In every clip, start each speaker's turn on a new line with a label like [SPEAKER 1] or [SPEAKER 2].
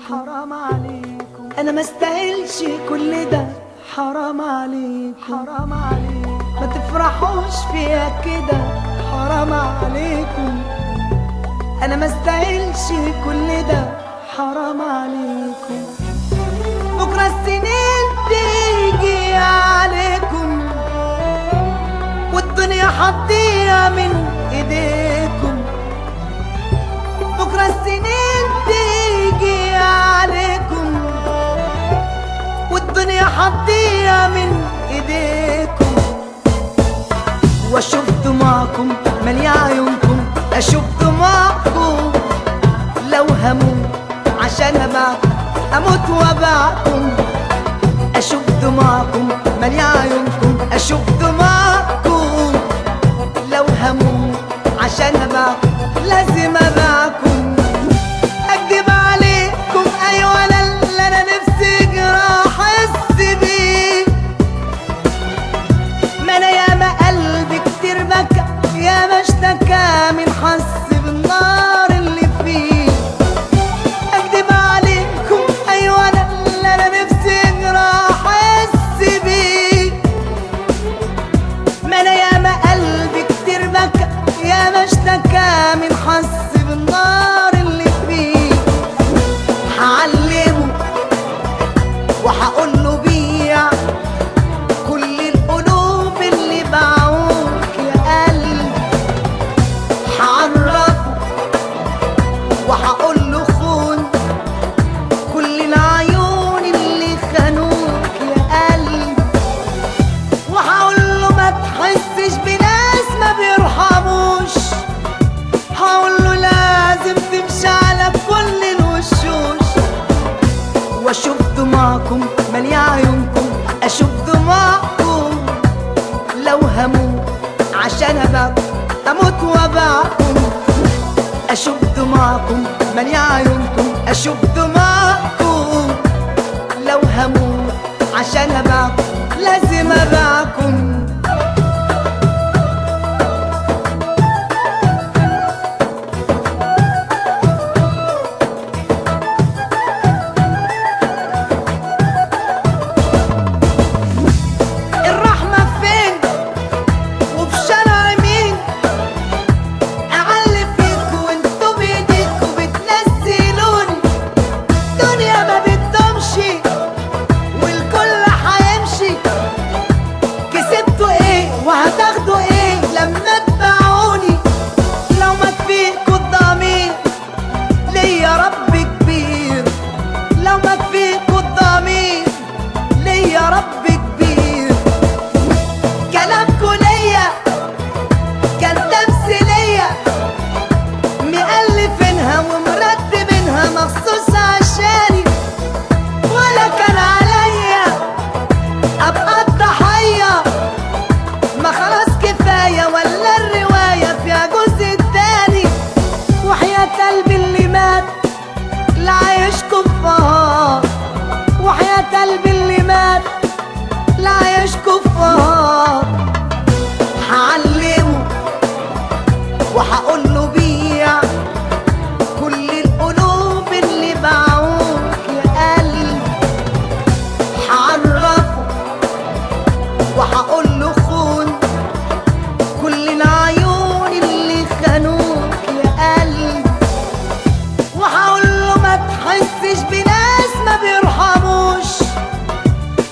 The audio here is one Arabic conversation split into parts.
[SPEAKER 1] حرام عليكم، انا ما استاهلش كل ده، حرام عليكم حرام عليكم، ما تفرحوش فيها كده، حرام عليكم، انا ما استاهلش كل ده، حرام عليكم، بكره السنين تيجي عليكم والدنيا هتضيع من ايديكم، بكره السنين تيجي عليكم والدنيا هتضيع من ايديكم، واشوف دموعكم مالية عيونكم، اشوف دموعكم لو هموت عشان ابعكم اموت وابعكم، اشوف دموعكم مالية عيونكم، اشوف دموعكم لو هموت عشان ابعكم لازم ابعكم، اكدب عليكم ايوه انا اللي انا نفسي جراح احس بيه، ما انا ياما قلبي كتير بكى ياما اشتكى من حس بالنار اللي فيه، اكدب عليكم ايوه انا اللي انا نفسي جراح احس بيه، ما انا ياما قلبي كتير بكى ياما اشتكى من حس بالنار اللي فيه، هعلمه وهقوله بيع كل القلوب اللي باعوك يا قلبي، هعرفه وهقوله خون كل العيون اللي خانوك يا قلبي، وهقوله ما تحسش بناس ما بيرحموش، هقوله لازم تمشي على كل الوشوش، واشوف دموعكم مالية عيونكم، اشوف دموعكم لو هموت عشان ابعكم اموت وابعكم، اشوف دموعكم مالية عيونكم، اشوف دموعكم لو هموت عشان ابعكم لازم ابعكم، وهتاخدوا ايه لما تباعوني، لو مات فيكوا الضمير ليا رب كبير، لو مات فيكوا الضمير ليا رب كبير، كلامكوا ليا كان تمثيلية مألفينها ومرتبينها مخصوص عشاني، ولا كان عليا ابقى الضحية، ما خلاص كفاية ولا الرواية فيها جزء تاني، وحياة قلبي اللي مات لا عايش كفار، وحياة قلبي اللي مات لا عايش كفار، هعلمه وهقوله بيع كل القلوب اللي باعوك يا قلبي، هعرفه وهقوله خون كل العيون اللي خانوك يا قلبي، وهقوله ما تحسش بناس ما بيرحموش،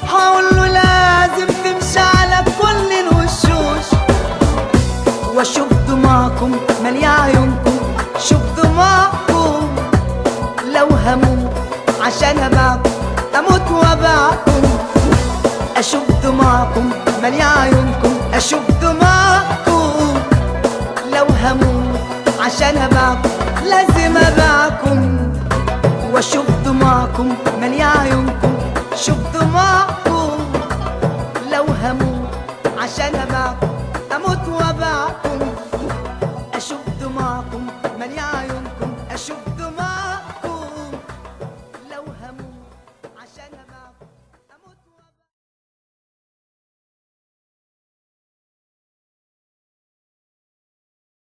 [SPEAKER 1] هقوله لازم تمشي على كل الوشوش، واشوف دموعكم مالية عيونكم، شوف دموعكم لو هموت عشان ابعكم اموت وابعكم، اشوف دموعكم مالية عيونكم، اشوف دموعكم لو هموت عشان ابعكم لازم ابعكم، واشوف دموعكم مالية عيونكم، شوف دموعكم لو هموت عشان ابعكم اموت وابعكم.